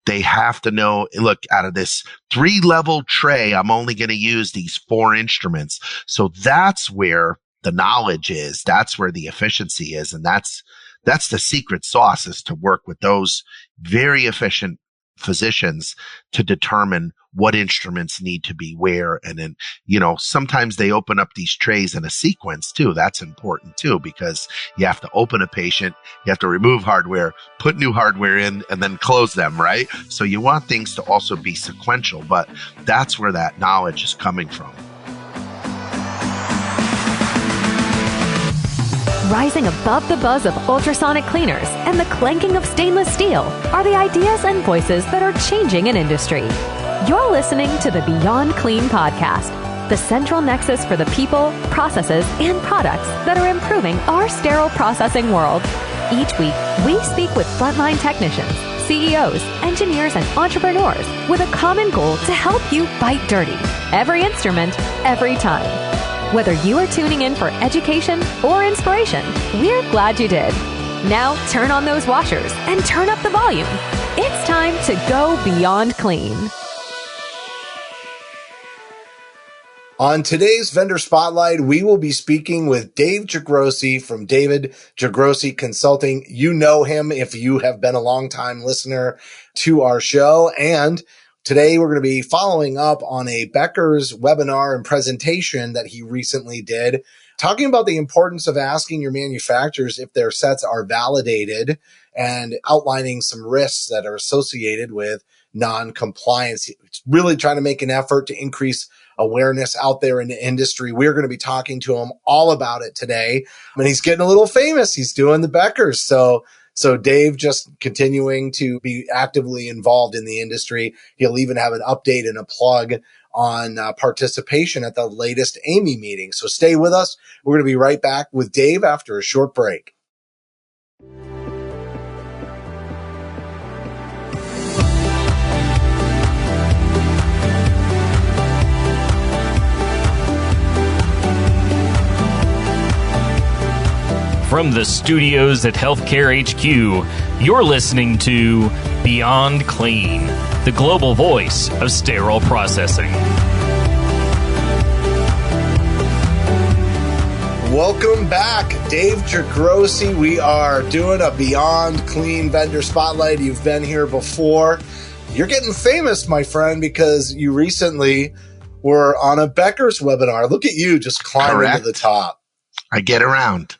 They have to know, look, out of this 3-level tray, I'm only going to use these 4 instruments. So that's where the knowledge is. That's where the efficiency is. And that's the secret sauce, is to work with those very efficient physicians to determine what instruments need to be where. And then, sometimes they open up these trays in a sequence too. That's important too, because you have to open a patient, you have to remove hardware, put new hardware in, and then close them, right? So you want things to also be sequential, but that's where that knowledge is coming from. Rising above the buzz of ultrasonic cleaners and the clanking of stainless steel are the ideas and voices that are changing an industry. You're listening to the Beyond Clean podcast, the central nexus for the people, processes, and products that are improving our sterile processing world. Each week, we speak with frontline technicians, CEOs, engineers, and entrepreneurs with a common goal to help you fight dirty. Every instrument, every time. Whether you are tuning in for education or inspiration, we're glad you did. Now turn on those washers and turn up the volume. It's time to go beyond clean. On today's Vendor Spotlight, we will be speaking with Dave Jagrosse from David Jagrosse Consulting. You know him if you have been a longtime listener to our show. And today we're going to be following up on a Becker's webinar and presentation that he recently did, talking about the importance of asking your manufacturers if their sets are validated and outlining some risks that are associated with non-compliance. It's really trying to make an effort to increase awareness out there in the industry. We're going to be talking to him all about it today. And he's getting a little famous. He's doing the Beckers. So Dave just continuing to be actively involved in the industry. He'll even have an update and a plug on participation at the latest AMI meeting. So stay with us. We're going to be right back with Dave after a short break. From the studios at Healthcare HQ, you're listening to Beyond Clean, the global voice of sterile processing. Welcome back, Dave Jagrosse. We are doing a Beyond Clean Vendor Spotlight. You've been here before. You're getting famous, my friend, because you recently were on a Becker's webinar. Look at you just climbing to the top. I get around.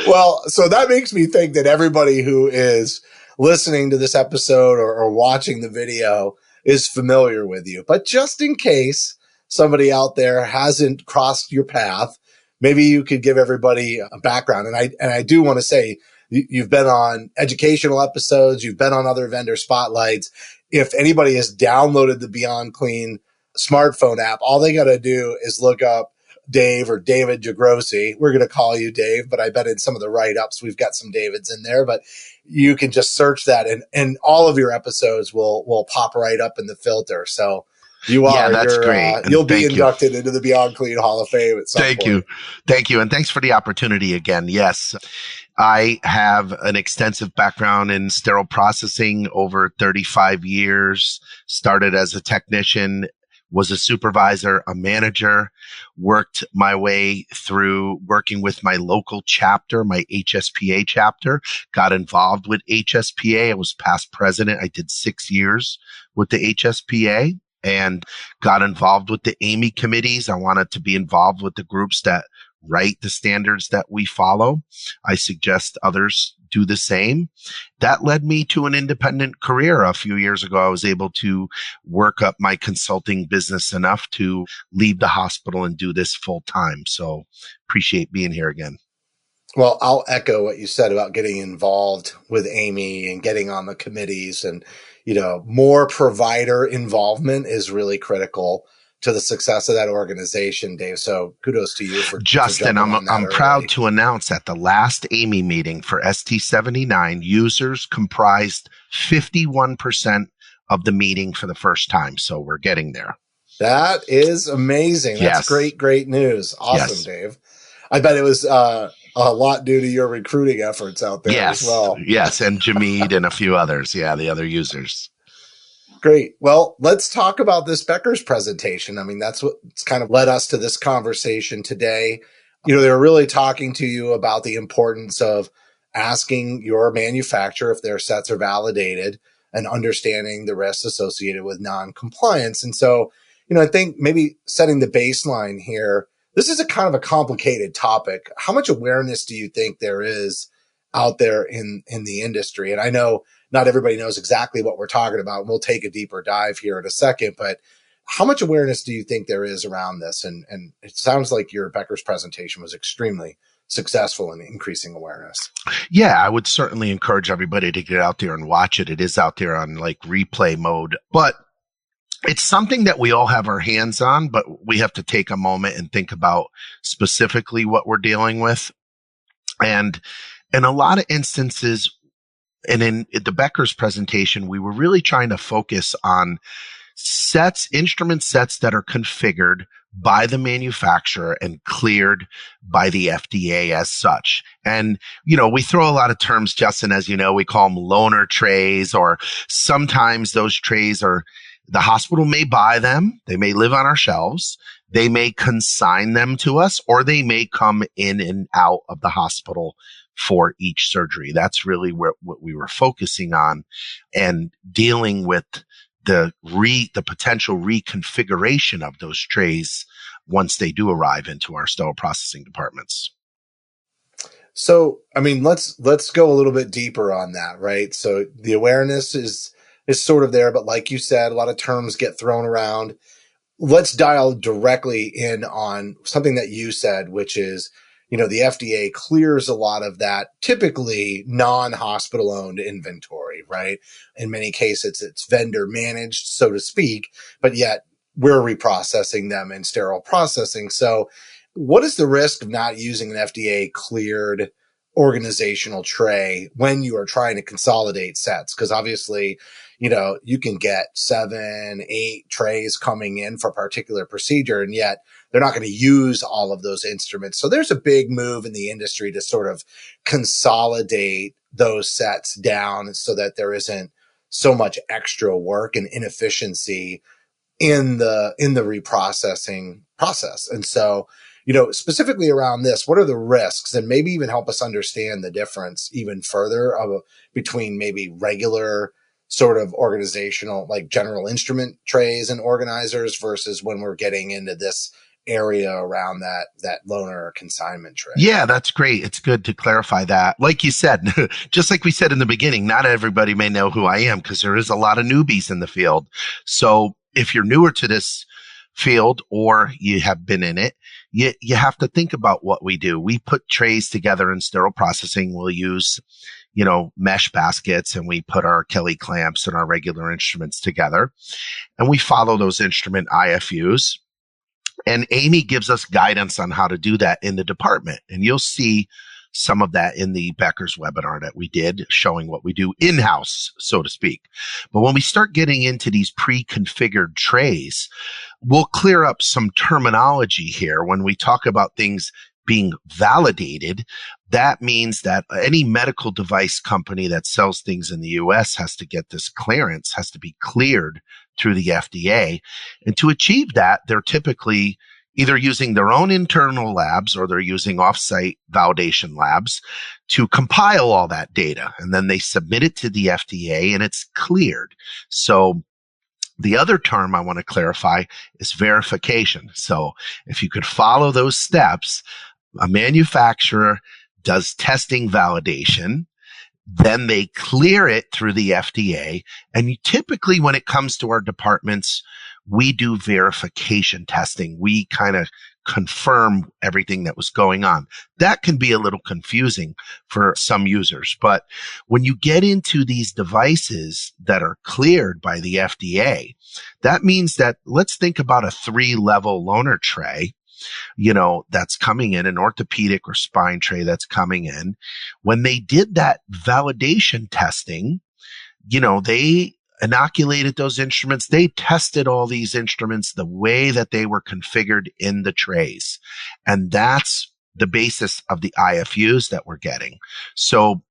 Well, so that makes me think that everybody who is listening to this episode or watching the video is familiar with you. But just in case somebody out there hasn't crossed your path, maybe you could give everybody a background. And I do want to say, you've been on educational episodes, you've been on other vendor spotlights. If anybody has downloaded the Beyond Clean smartphone app, all they got to do is look up Dave or David Jagrosse. We're going to call you Dave, but I bet in some of the write-ups, we've got some Davids in there, but you can just search that and all of your episodes will pop right up in the filter. So you are, that's great. You'll be inducted into the Beyond Clean Hall of Fame at some point. Thank you. And thanks for the opportunity again. Yes. I have an extensive background in sterile processing, over 35 years, started as a technician, was a supervisor, a manager, worked my way through working with my local chapter, my HSPA chapter, got involved with HSPA. I was past president. I did 6 years with the HSPA and got involved with the AMI committees. I wanted to be involved with the groups that write the standards that we follow. I suggest others do the same. That led me to an independent career. A few years ago, I was able to work up my consulting business enough to leave the hospital and do this full time. So appreciate being here again. Well, I'll echo what you said about getting involved with AMI and getting on the committees, and, more provider involvement is really critical to the success of that organization, Dave. So kudos to you for Justin. I'm proud to announce that the last AMI meeting for ST79 users comprised 51% of the meeting for the first time. So we're getting there. That is amazing. That's great news. Awesome, yes. Dave. I bet it was a lot due to your recruiting efforts out there as well. Yes. And Jameed and a few others. Yeah. The other users. Great. Well, let's talk about this Becker's presentation. I mean, that's what's kind of led us to this conversation today. They're really talking to you about the importance of asking your manufacturer if their sets are validated and understanding the risks associated with non-compliance. And so, I think maybe setting the baseline here, this is a kind of a complicated topic. How much awareness do you think there is out there in the industry? And I know not everybody knows exactly what we're talking about. And we'll take a deeper dive here in a second, but how much awareness do you think there is around this? And it sounds like your Becker's presentation was extremely successful in increasing awareness. Yeah, I would certainly encourage everybody to get out there and watch it. It is out there on like replay mode, but it's something that we all have our hands on, but we have to take a moment and think about specifically what we're dealing with. And in a lot of instances, and in the Becker's presentation, we were really trying to focus on instrument sets that are configured by the manufacturer and cleared by the FDA as such. And, we throw a lot of terms, Justin, as you know, we call them loaner trays, or sometimes those trays the hospital may buy them. They may live on our shelves. They may consign them to us, or they may come in and out of the hospital for each surgery. That's really what we were focusing on, and dealing with the potential reconfiguration of those trays once they do arrive into our sterile processing departments. So, I mean, let's go a little bit deeper on that, right? So the awareness is sort of there, but like you said, a lot of terms get thrown around. Let's dial directly in on something that you said, which is, the FDA clears a lot of that typically non-hospital owned inventory, right? In many cases, it's vendor managed, so to speak, but yet we're reprocessing them in sterile processing. So what is the risk of not using an FDA cleared organizational tray when you are trying to consolidate sets? Because obviously, you can get 7, 8 trays coming in for a particular procedure, and yet they're not going to use all of those instruments. So there's a big move in the industry to sort of consolidate those sets down so that there isn't so much extra work and inefficiency in the reprocessing process. And so, specifically around this, what are the risks, and maybe even help us understand the difference even further between maybe regular sort of organizational, like general instrument trays and organizers versus when we're getting into this area around that loaner or consignment tray. Yeah, that's great. It's good to clarify that. Like you said, just like we said in the beginning, not everybody may know who I am because there is a lot of newbies in the field. So if you're newer to this field or you have been in it, you have to think about what we do. We put trays together in sterile processing. We'll use, mesh baskets, and we put our Kelly clamps and our regular instruments together, and we follow those instrument IFUs. And Amy gives us guidance on how to do that in the department. And you'll see some of that in the Becker's webinar that we did, showing what we do in-house, so to speak. But when we start getting into these pre-configured trays, we'll clear up some terminology here. When we talk about things being validated, that means that any medical device company that sells things in the US has to get this clearance, has to be cleared through the FDA. And to achieve that, they're typically either using their own internal labs or they're using offsite validation labs to compile all that data. And then they submit it to the FDA and it's cleared. So the other term I want to clarify is verification. So if you could follow those steps, a manufacturer does testing validation, then they clear it through the FDA. And typically when it comes to our departments, we do verification testing. We kind of confirm everything that was going on. That can be a little confusing for some users. But when you get into these devices that are cleared by the FDA, that means that let's think about a 3-level loaner tray, that's coming in, an orthopedic or spine tray that's coming in. When they did that validation testing, they inoculated those instruments. They tested all these instruments the way that they were configured in the trays. And that's the basis of the IFUs that we're getting. So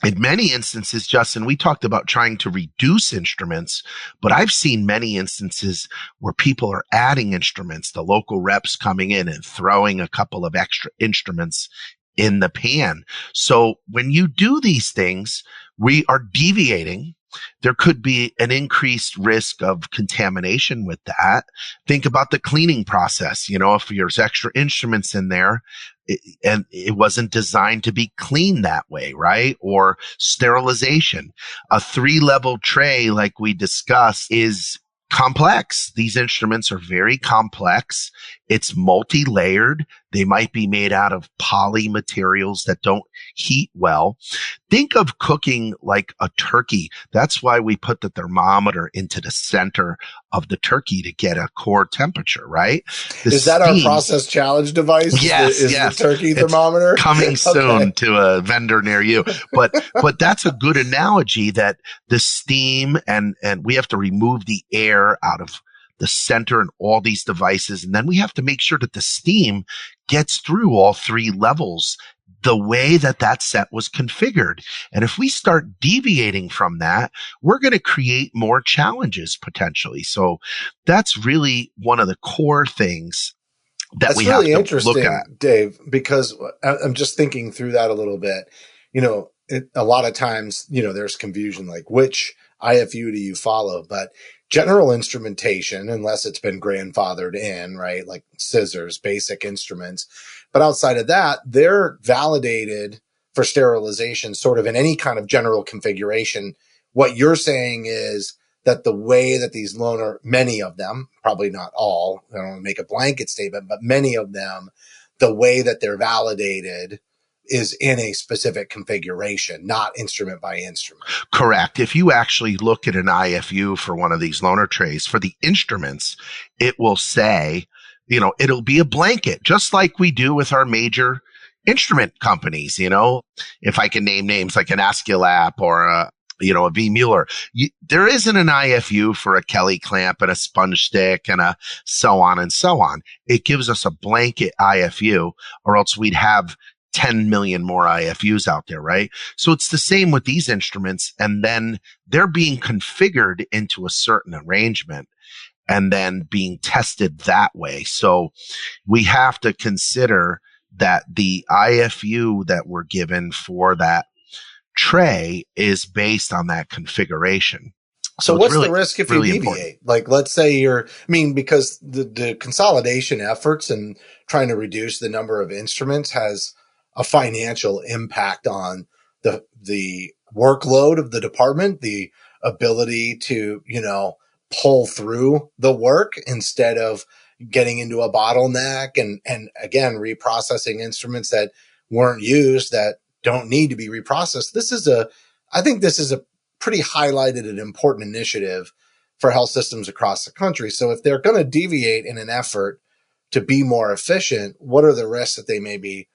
in many instances, Justin, we talked about trying to reduce instruments, but I've seen many instances where people are adding instruments, the local reps coming in and throwing a couple of extra instruments in the pan. So when you do these things, we are deviating. There could be an increased risk of contamination with that. Think about the cleaning process. If there's extra instruments in there, and it wasn't designed to be cleaned that way, right? Or sterilization. A 3-level tray, like we discussed, is complex. These instruments are very complex. It's multi-layered. They might be made out of poly materials that don't heat well. Think of cooking like a turkey. That's why we put the thermometer into the center of the turkey to get a core temperature, right? Is that our process challenge device? Yes, yes. The turkey thermometer? It's coming soon to a vendor near you. But that's a good analogy, that the steam and we have to remove the air out of the center and all these devices. And then we have to make sure that the steam gets through all 3 levels the way that set was configured. And if we start deviating from that, we're going to create more challenges potentially. So that's really one of the core things that we have to look at. That's really interesting, Dave, because I'm just thinking through that a little bit. A lot of times, there's confusion, like which IFU do you follow? But general instrumentation, unless it's been grandfathered in, right? Like scissors, basic instruments. But outside of that, they're validated for sterilization sort of in any kind of general configuration. What you're saying is that the way that these many of them, probably not all, I don't want to make a blanket statement, but many of them, the way that they're validated is in a specific configuration, not instrument by instrument. Correct. If you actually look at an IFU for one of these loaner trays, for the instruments, it will say, it'll be a blanket, just like we do with our major instrument companies. If I can name names like an Aesculap or a V. Mueller, there isn't an IFU for a Kelly clamp and a sponge stick and a so on and so on. It gives us a blanket IFU, or else we'd have 10 million more IFUs out there, right? So it's the same with these instruments, and then they're being configured into a certain arrangement and then being tested that way. So we have to consider that the IFU that we're given for that tray is based on that configuration. So what's the risk if you deviate? Important. Like, let's say because the consolidation efforts and trying to reduce the number of instruments has a financial impact on the workload of the department, the ability to, pull through the work instead of getting into a bottleneck and again, reprocessing instruments that weren't used that don't need to be reprocessed. I think this is a pretty highlighted and important initiative for health systems across the country. So if they're going to deviate in an effort to be more efficient, what are the risks that they may be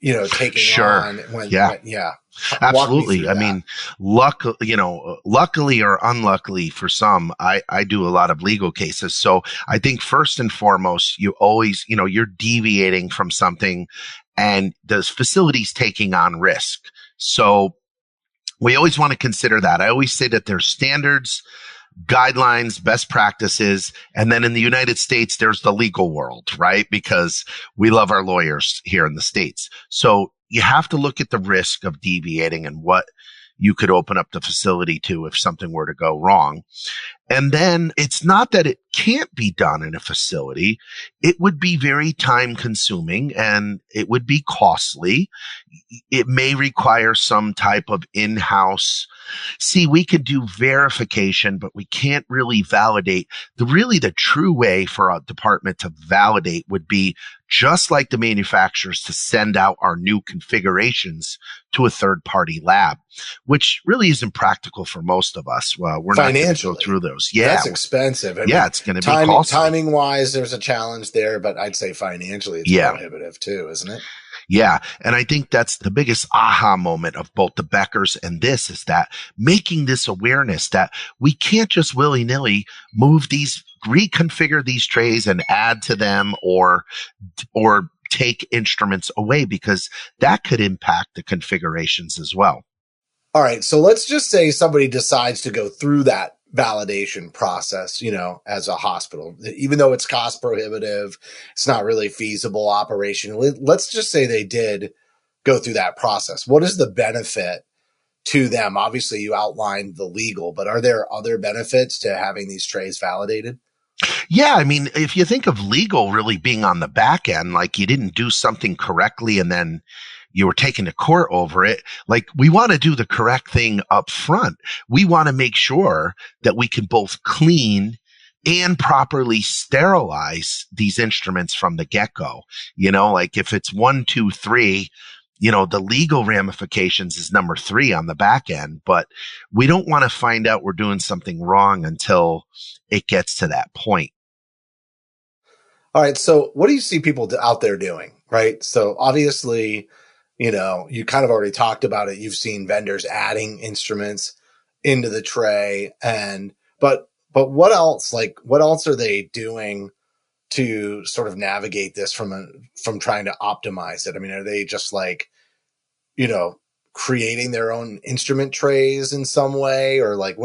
taking on absolutely. I mean, luckily or unluckily for some, I do a lot of legal cases. So I think first and foremost, you always, you're deviating from something and the facility's taking on risk. So we always want to consider that. I always say that there's standards, guidelines, best practices, and then in the United States, there's the legal world, right? Because we love our lawyers here in the States. So you have to look at the risk of deviating and what you could open up the facility to if something were to go wrong. And then it's not that it can't be done in a facility. It would be very time consuming and it would be costly. It may require some type of in-house. See, we could do verification, but we can't really validate. The true way for a department to validate would be just like the manufacturers to send out our new configurations to a third-party lab, which really isn't practical for most of us. Well, we're not going to go through those. Yeah, that's expensive. It's going to be costly. Timing-wise, there's a challenge there, but I'd say financially it's prohibitive too, isn't it? Yeah. And I think that's the biggest aha moment of both the Beckers and this is that making this awareness that we can't just willy-nilly reconfigure these trays and add to them or take instruments away because that could impact the configurations as well. All right. So let's just say somebody decides to go through that validation process, as a hospital, even though it's cost prohibitive, it's not really feasible operation. Let's just say they did go through that process. What is the benefit to them? Obviously you outlined the legal, but are there other benefits to having these trays validated? Yeah. I mean, if you think of legal really being on the back end, like you didn't do something correctly and then you were taken to court over it. Like we want to do the correct thing up front. We want to make sure that we can both clean and properly sterilize these instruments from the get-go. Like if it's 1, 2, 3, the legal ramifications is number 3 on the back end, but we don't want to find out we're doing something wrong until it gets to that point. All right. So what do you see people out there doing? Right. So obviously, you kind of already talked about it. You've seen vendors adding instruments into the tray but what else? Like what else are they doing to sort of navigate this from trying to optimize it? I mean, are they just like, creating their own instrument trays in some way, or like,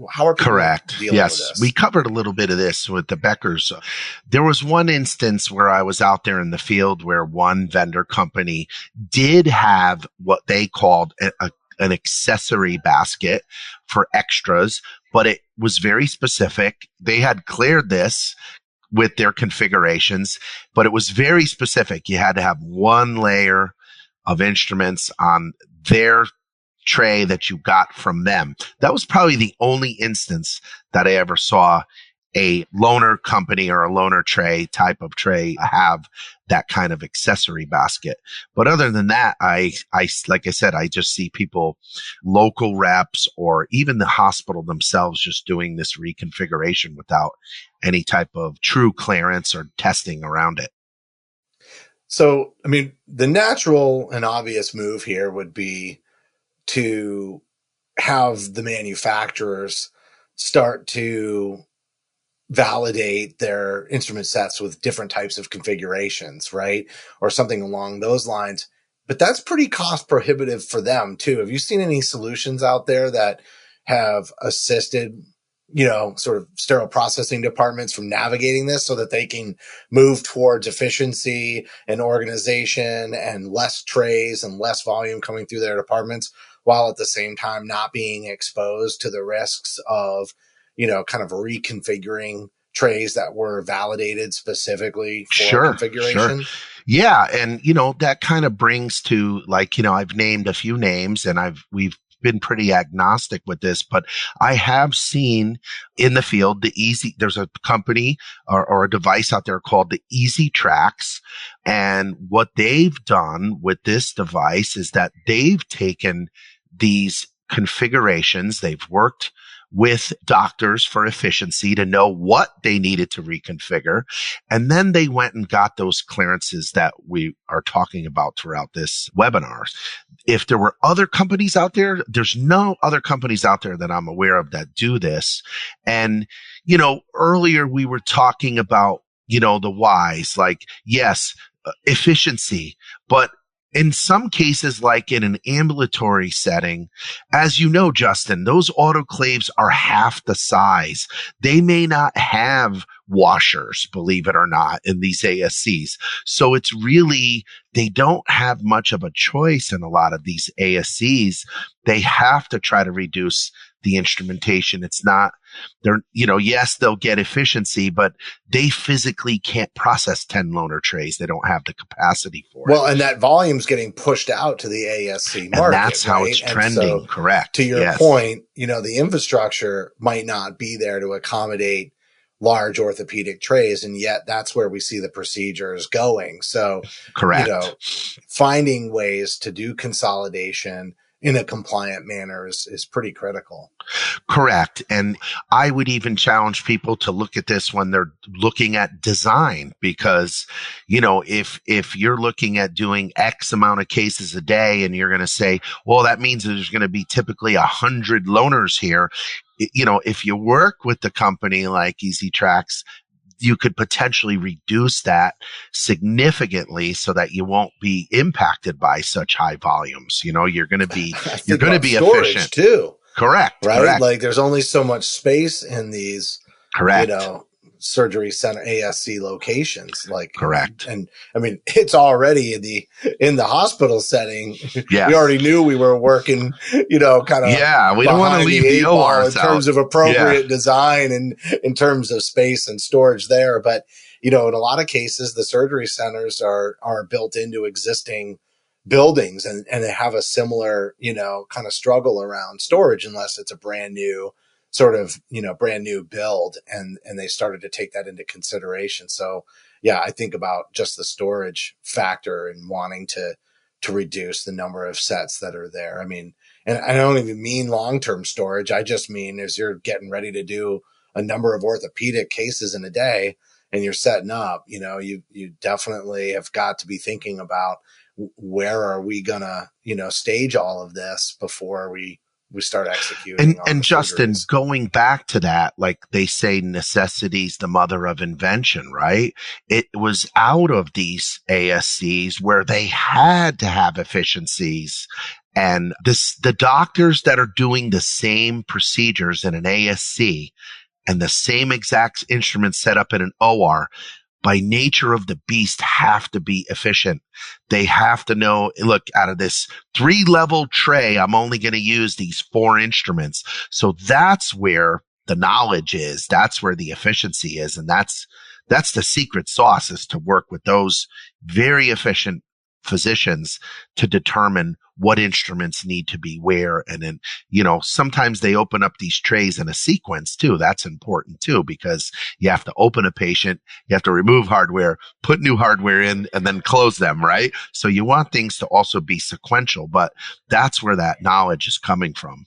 how are people Correct. dealing Yes. with this? We covered a little bit of this with the Beckers. There was one instance where I was out there in the field where one vendor company did have what they called an accessory basket for extras, but it was very specific. They had cleared this with their configurations, but it was very specific. You had to have one layer of instruments on their tray that you got from them. That was probably the only instance that I ever saw a loaner company or a loaner tray type of tray have that kind of accessory basket. But other than that, I like I said, I just see people, local reps or even the hospital themselves, just doing this reconfiguration without any type of true clearance or testing around it. So, I mean, the natural and obvious move here would be to have the manufacturers start to validate their instrument sets with different types of configurations, right? Or something along those lines. But that's pretty cost prohibitive for them too. Have you seen any solutions out there that have assisted, sort of sterile processing departments from navigating this so that they can move towards efficiency and organization and less trays and less volume coming through their departments, while at the same time not being exposed to the risks of, kind of reconfiguring trays that were validated specifically for configuration? Sure. Yeah. And, that kind of brings to like, I've named a few names and we've been pretty agnostic with this, but I have seen in the field there's a company or a device out there called the EZ-TRAX. And what they've done with this device is that they've taken these configurations, they've worked with doctors for efficiency to know what they needed to reconfigure. And then they went and got those clearances that we are talking about throughout this webinar. If there were other companies out there, there's no other companies out there that I'm aware of that do this. And, earlier we were talking about, the whys, like, yes, efficiency, but in some cases, like in an ambulatory setting, as you know, Justin, those autoclaves are half the size. They may not have washers, believe it or not, in these ASCs. So it's really, they don't have much of a choice in a lot of these ASCs. They have to try to reduce the instrumentation. It's not, yes, they'll get efficiency, but they physically can't process 10 loaner trays. They don't have the capacity for it. Well, and that volume's getting pushed out to the ASC market. And that's how right? it's trending. So, correct. To your point, the infrastructure might not be there to accommodate large orthopedic trays. And yet that's where we see the procedures going. So, correct. Finding ways to do consolidation in a compliant manner is pretty critical. Correct. And I would even challenge people to look at this when they're looking at design, because, if you're looking at doing X amount of cases a day and you're going to say, well, that means there's going to be typically 100 loaners here. If you work with the company like EZ-TRAX, you could potentially reduce that significantly so that you won't be impacted by such high volumes. You're going to be efficient too. Correct. Right. Correct. Like there's only so much space in these, Correct. surgery center ASC locations. Like, correct. And I mean, it's already in the hospital setting. Yes. We already knew we were working, kind of. Yeah. We don't want to leave the ORs in terms of appropriate design and in terms of space and storage there. But, in a lot of cases, the surgery centers are built into existing buildings and they have a similar, kind of struggle around storage unless it's a brand new build and they started to take that into consideration. So yeah, I think about just the storage factor and wanting to reduce the number of sets that are there. I mean, and I don't even mean long-term storage. I just mean as you're getting ready to do a number of orthopedic cases in a day and you're setting up, you definitely have got to be thinking about where are we gonna, stage all of this before we start executing. And Justin, going back to that, like they say, necessity's the mother of invention, right? It was out of these ASCs where they had to have efficiencies. And the doctors that are doing the same procedures in an ASC and the same exact instruments set up in an OR, by nature of the beast, have to be efficient. They have to know, look, out of this 3-level tray, I'm only going to use these 4 instruments. So that's where the knowledge is. That's where the efficiency is. And that's the secret sauce, is to work with those very efficient physicians to determine what instruments need to be where. And then, sometimes they open up these trays in a sequence too. That's important too, because you have to open a patient, you have to remove hardware, put new hardware in, and then close them, right? So you want things to also be sequential, but that's where that knowledge is coming from.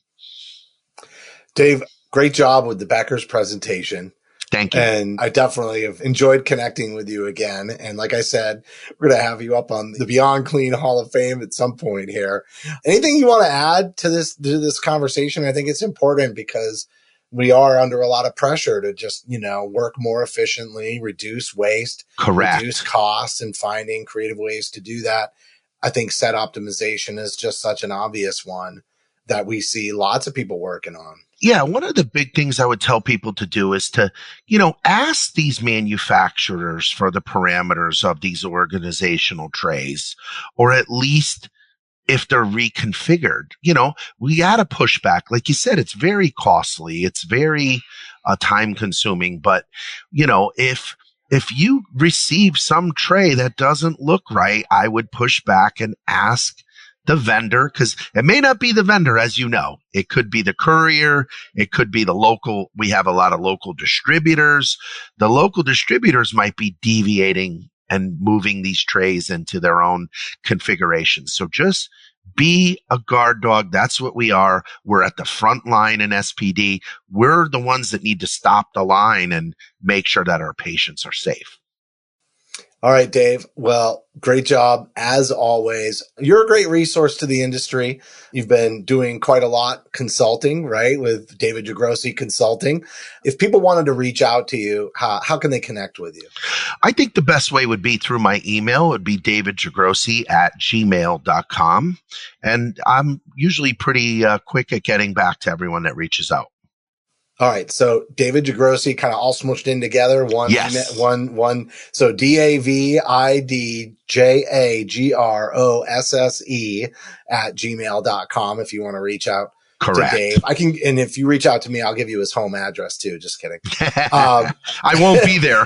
Dave, great job with the Becker's presentation. Thank you. And I definitely have enjoyed connecting with you again. And like I said, we're going to have you up on the Beyond Clean Hall of Fame at some point here. Anything you want to add to this conversation? I think it's important because we are under a lot of pressure to just, work more efficiently, reduce waste, correct, reduce costs, and finding creative ways to do that. I think set optimization is just such an obvious one that we see lots of people working on. Yeah, one of the big things I would tell people to do is to, ask these manufacturers for the parameters of these organizational trays, or at least if they're reconfigured. We got to push back. Like you said, it's very costly. It's very time consuming. But, if you receive some tray that doesn't look right, I would push back and ask the vendor, because it may not be the vendor, as you know. It could be the courier. It could be the local. We have a lot of local distributors. The local distributors might be deviating and moving these trays into their own configurations. So just be a guard dog. That's what we are. We're at the front line in SPD. We're the ones that need to stop the line and make sure that our patients are safe. All right, Dave. Well, great job as always. You're a great resource to the industry. You've been doing quite a lot consulting, right? With David Jagrosse Consulting. If people wanted to reach out to you, how can they connect with you? I think the best way would be through my email. It would be davidjagrosse@gmail.com. And I'm usually pretty quick at getting back to everyone that reaches out. All right. So David Jagrosse, kind of all smushed in together. One. So DAVIDJAGROSSE@gmail.com if you want to reach out Correct. to Dave. And if you reach out to me, I'll give you his home address too. Just kidding. I won't be there.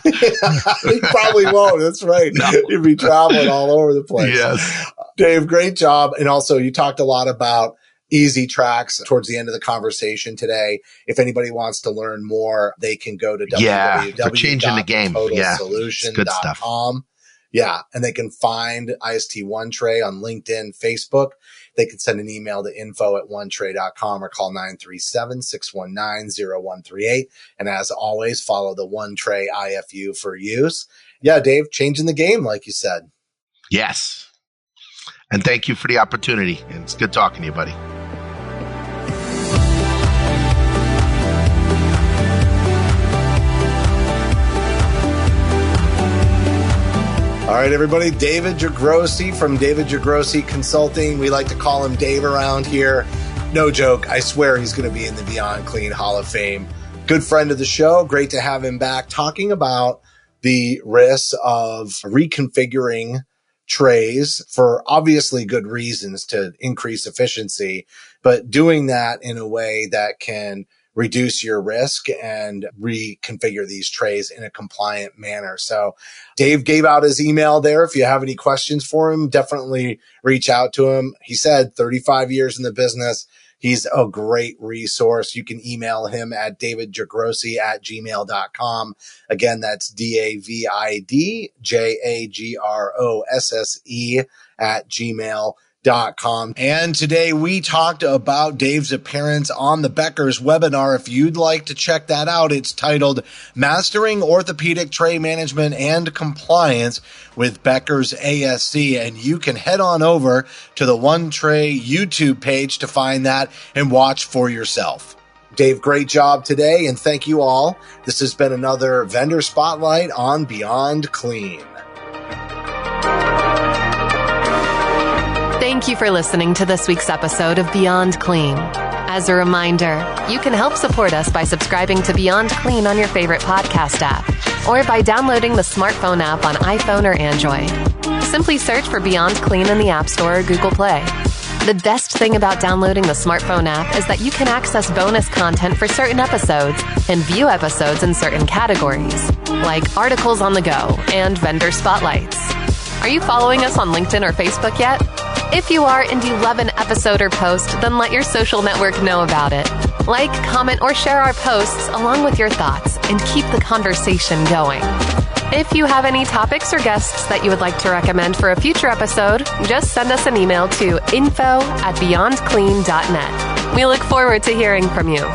He probably won't. That's right. No. You'll be traveling all over the place. Yes. Dave, great job. And also you talked a lot about EZ-TRAX towards the end of the conversation today. If anybody wants to learn more, they can go to www.totalsolution.com. Yeah. And they can find IST1 Tray on LinkedIn, Facebook. They can send an email to info@onetray.com or call 937-619-0138. And as always, follow the One Tray IFU for use. Yeah, Dave, changing the game, like you said. Yes. And thank you for the opportunity. And it's good talking to you, buddy. right, everybody. David Jagrosse from David Jagrosse Consulting. We like to call him Dave around here. No joke. I swear he's going to be in the Beyond Clean Hall of Fame. Good friend of the show. Great to have him back talking about the risks of reconfiguring trays for obviously good reasons to increase efficiency, but doing that in a way that can reduce your risk and reconfigure these trays in a compliant manner. So Dave gave out his email there. If you have any questions for him, definitely reach out to him. He said 35 years in the business. He's a great resource. You can email him at davidjagrosse@gmail.com. Again, that's davidjagrosse@gmail.com. And today we talked about Dave's appearance on the Becker's webinar. If you'd like to check that out, it's titled Mastering Orthopedic Tray Management and Compliance with Becker's ASC. And you can head on over to the One Tray YouTube page to find that and watch for yourself. Dave, great job today. And thank you all. This has been another Vendor Spotlight on Beyond Clean. Thank you for listening to this week's episode of Beyond Clean. As a reminder, you can help support us by subscribing to Beyond Clean on your favorite podcast app or by downloading the smartphone app on iPhone or Android. Simply search for Beyond Clean in the App Store or Google Play. The best thing about downloading the smartphone app is that you can access bonus content for certain episodes and view episodes in certain categories, like articles on the go and vendor spotlights. Are you following us on LinkedIn or Facebook yet? If you are and you love an episode or post, then let your social network know about it. Like, comment, or share our posts along with your thoughts and keep the conversation going. If you have any topics or guests that you would like to recommend for a future episode, just send us an email to info@beyondclean.net. We look forward to hearing from you.